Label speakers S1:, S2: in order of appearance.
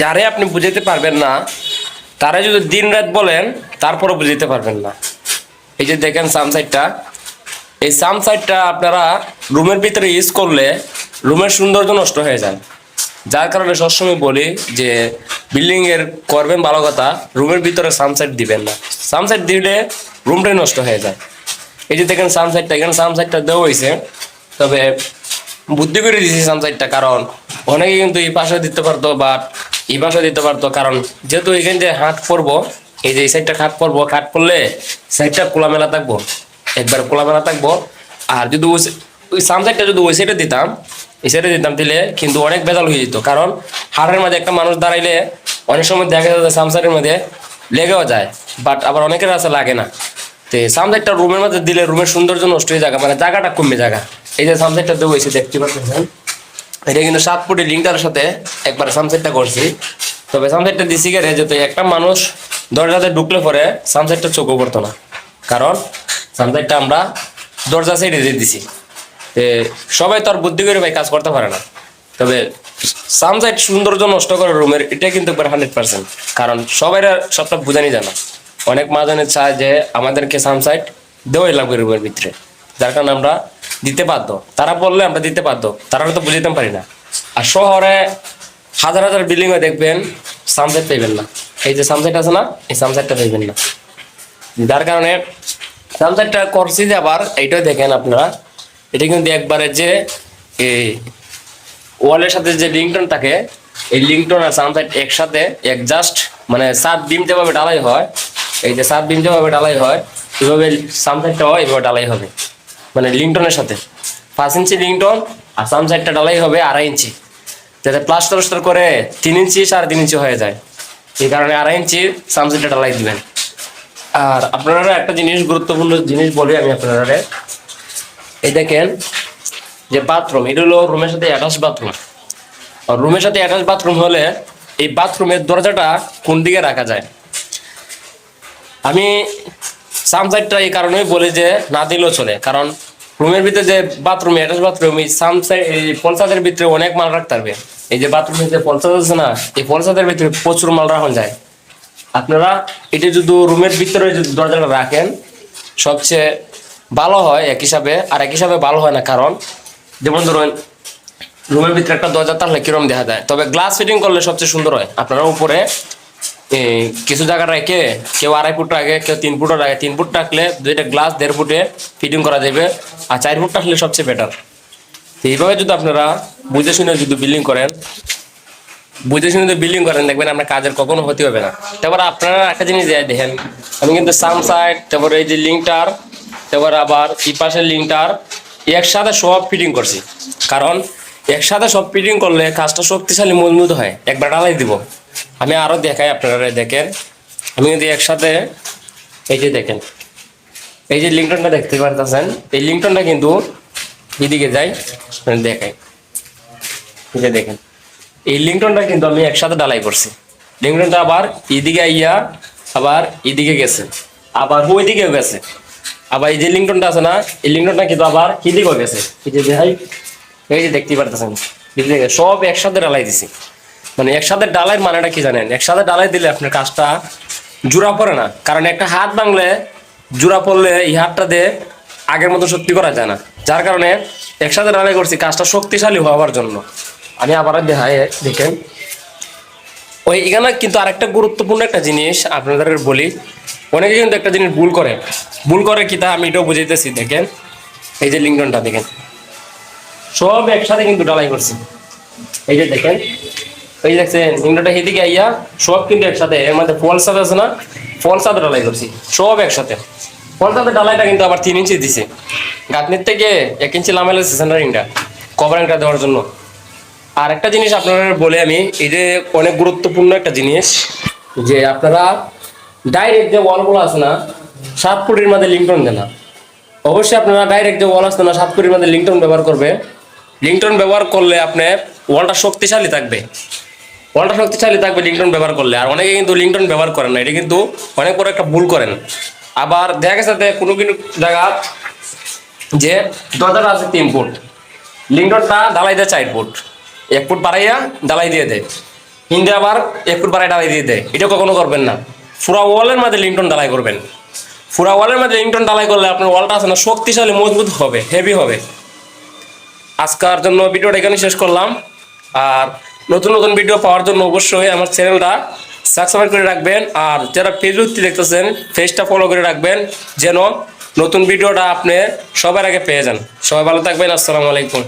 S1: যারে আপনি বুঝাইতে পারবেন না তারা যদি দিন রাত বলেন তারপরে বুঝাইতে পারবেন না। এই যে দেখেন সানসাইডটা, এই সানসাইডটা আপনারা রুমের ভিতরে ইউজ করলে রুমের সৌন্দর্য নষ্ট হয়ে যায়। যার কারণে সবসময় বলি যে বিল্ডিং এর করবেন ভালো কথা, রুমের ভিতরে সানসাইড দিবেন না। সানসাইড দিলে রুমটাই নষ্ট হয়ে যায়। এই যে দেখেন সানসাইডটা, এখানে সানসাইডটা দেওয়া হয়েছে, তবে বুদ্ধি করে দিয়েছি সানসাইডটা, কারণ অনেকে কিন্তু এই পাশে দিতে পারতো বা এই পাশে দিতে পারতো, কারণ যেহেতু এখানে যে হাট পড়বো, এই যে এই সাইডটা খাট পড়বো, খাট পড়লে সাইডটা খোলামেলা থাকবো, একবার খোলামেলা থাকবো। আর যদি ওই সানসাইডটা যদি ওই সাইডে দিতাম, এই সাইডে দিতাম, দিলে কিন্তু অনেক বেজাল হয়ে যেত। কারণ হাটের মাঝে একটা মানুষ দাঁড়াইলে অনেক সময় দেখা যায় সানসাইডের মধ্যে লেগেও যায়, বাট আবার অনেকের আছে লাগে না। তো সানসাইডটা রুমের মধ্যে দিলে রুমের সৌন্দর্য নষ্ট হয়ে যায়, মানে জায়গাটা কমে জায়গা। এই যে সানসাইডটা দেবো এসে দেখতে পাচ্ছেন, এটা কিন্তু 7 ফুটের লিঙ্কটার সাথে একবার সানসেটটা করছি। তবে সানসেটটা দিছি গেলে যেহেতু একটা মানুষ দরজাতে ঢুকলে পরে সানসেটটা চোখও পড়তো না, কারণ সানসেটটা আমরা দরজা সাইডে দিয়ে দিছি। সবাই তো আর বুদ্ধি করে ভাই কাজ করতে পারে না, তবে সানসাইড সৌন্দর্য নষ্ট করে রুমের, এটা কিন্তু 100%। কারণ সবাই সবটা বোঝানি যায় না। অনেক মাঝনে চায় যে আমাদেরকে সানসাইড দেওয়াই লাগবে রুমের ভিতরে, যার কারণে আমরা দিতে বাধ্য। তারা বললে আমরা দিতে বাধ্য, তারা তো বুঝতে পারি না। আর শহরে হাজার হাজার বিল্ডিং এ দেখবেন সানসেট পাইবেন না। এই যে সানসেট আছে না, এই সানসেটটা পাইবেন না। যার কারণে সানসেটটা করছি যে আবার এইটাই দেখেন আপনারা, এটা কিন্তু একবারে যে এই ওয়ালের সাথে যে লিঙ্কটন থাকে, এই লিঙ্কটন আর সানসেট একসাথে জাস্ট মানে 7 বিম যেভাবে ঢালাই হয়, এই যে 7 বিম যেভাবে ঢালাই হয় এভাবে সানসেটটাও এইভাবে ঢালাই হবে, মানে লিঙ্কটনের সাথে 5 ইঞ্চি লিঙ্কটন, আর সানসাইডটা ঢালাই হবে 2.5 ইঞ্চি, যাতে প্লাস্টার করে 3 ইঞ্চি 3.5 ইঞ্চি হয়ে যায়। এই কারণে 2.5 ইঞ্চি সানসাইডটা ঢালাই দিবেন। আর আপনারা একটা জিনিস, গুরুত্বপূর্ণ জিনিস বলি আমি আপনারা, এই দেখেন যে বাথরুম, এটা হলো রুমের সাথে অ্যাটাচ বাথরুম। আর রুমের সাথে অ্যাটাচ বাথরুম হলে এই বাথরুমের দরজাটা কোন দিকে রাখা যায়, আমি সানসাইডটা এই কারণেই বলি যে না দিলেও চলে। কারণ রুমের ভিতরে যে বাথরুম, অ্যাটাচ বাথরুম, এই সানসাইড এই পলসাদের ভিতরে অনেক মাল রাখতে পারবে। এই যে বাথরুমের যে পলসাদ আছে না, এই পলসাদের ভিতরে প্রচুর মাল রাখা যায়। আপনারা এটা যদি রুমের ভিতরে যদি দরজাটা রাখেন সবচেয়ে ভালো হয় এক হিসাবে, আর এক হিসাবে ভালো হয় না। কারণ যেমন ধরুন রুমের ভিতরে একটা দরজা থাকলে কিরম দেখা যায়, তবে গ্লাস ফিটিং করলে সবচেয়ে সুন্দর হয়। আপনারা উপরে কিছু জায়গা রাখে, কেউ 2.5 ফুট রাখে, কেউ 3 ফুটও রাখে। 3 ফুট রাখলে 2টা গ্লাস 1.5 ফুটে ফিটিং করা যাবে, আর 4 ফুট রাখলে সবচেয়ে বেটার। এইভাবে যদি আপনারা বুঝে শুনে যদি বিল্ডিং করেন, দেখবেন আপনার কাজের কখনো ক্ষতি হবে না। তারপরে আপনারা একটা জিনিস দেখেন, আমি কিন্তু সানসাইড, তারপরে এই যে লিঙ্কটার, তারপরে আবার এই পাশের লিঙ্কটার একসাথে সব ফিটিং করছি। কারণ একসাথে সব ফিটিং করলে কাজটা শক্তিশালী মজবুত হয়। একবার ঢালাই দিব, আমি আরো দেখাই আপনারা দেখেন। আমি কিন্তু একসাথে এই যে দেখেন, এই যে লিঙ্কটনটা দেখতে পারতেছেন, এই লিঙ্কটনটা কিন্তু এদিকে যাই দেখাই। এই যে দেখেন, এই লিঙ্কটনটা কিন্তু আমি একসাথে ঢালাই করছি। লিঙ্কটনটা আবার এদিকে আইয়া আবার এদিকে গেছে, আবার ওই দিকেও গেছে, আবার এই যে লিঙ্কটনটা আছে না, এই লিঙ্কটনটা কিন্তু আবার এদিকেও গেছে। এই যে দেখাই, এই যে দেখতে পারতেছেন, সব একসাথে ঢালাই দিছি। মানে একসাথে ডালাই মানেটা কি জানেন, একসাথে ডালাই দিলে আপনার কাজটা জোড়া পড়ে না। কারণ একটা হাত ভাঙলে জোড়া পড়লে এই হাতটা দিয়ে আগের মতো শক্তি করা যায় না। যার কারণে একসাথে ডালাই করছি কাজটা শক্তিশালী হওয়ার জন্য। আমি আবার দেখাই, দেখেন ওই এখানে কিন্তু আরেকটা গুরুত্বপূর্ণ একটা জিনিস আপনাদের বলি। অনেকে কিন্তু একটা জিনিস ভুল করে কি তা আমি এটাও বুঝাইতেছি। দেখেন এই যে লিঙ্কটনটা দেখেন, সব একসাথে কিন্তু ডালাই করছি। এই যে দেখেন, এই দেখছেন লিঙ্কটনটা এদিকে আইয়া সব কিন্তু একসাথে, এর মধ্যে ফলসাদ আছে না, ফলসাদ ডালাই করছি সব একসাথে। ফলসাদের ডালাইটা কিন্তু আবার 3 ইঞ্চি দিছে, গাঁথনির থেকে 1 ইঞ্চি লামাইল সেন্টারিংটা কভারিংটা দেওয়ার জন্য। আর একটা জিনিস আপনারা বলে আমি, এই যে অনেক গুরুত্বপূর্ণ একটা জিনিস, যে আপনারা ডাইরেক্ট যে ওয়ালগুলো আছে না 7 ফুটের মধ্যে লিঙ্কটন দেন না। অবশ্যই আপনারা ডাইরেক্ট যে ওয়াল আসছে না 7 ফুটের মধ্যে লিঙ্কটন ব্যবহার করবে। লিঙ্কটন ব্যবহার করলে আপনার ওয়ালটা শক্তিশালী থাকবে, লিঙ্কটন ব্যবহার করলে। আর অনেকে কিন্তু লিঙ্কটন ব্যবহার করেন না, এটা কিন্তু অনেক বড় একটা ভুল করেন। আবার দেখা গেছে কোনো জায়গা যে দরজাটা আছে 3 ফুট, লিঙ্কটনটা ঢালাই দেয় 4 ফুট, 1 ফুট বাড়াইয়া ঢালাই দিয়ে দেয়। হিন্দে আবার একটু বাড়াই ডালাই দিয়ে দেয়, এটা কখনো করবেন না। পুরা ওয়ালের মধ্যে লিংটন ডালাই করবেন। পুরা ওয়ালের মধ্যে লিংটন ডালাই করলে আপনার ওয়ালটা আছে না শক্তিশালী মজবুত হবে, হেভি হবে। আজকের জন্য ভিডিওটা এখানে শেষ করলাম। আর নতুন নতুন ভিডিও পাওয়ার জন্য অবশ্যই আমার চ্যানেলটা সাবস্ক্রাইব করে রাখবেন। আর যারা ফেসবুক দেখতেছেন পেজটা ফলো করে রাখবেন, যেন নতুন ভিডিওটা আপনি সবার আগে পেয়ে যান। সবাই ভালো থাকবেন। আসসালামু আলাইকুম।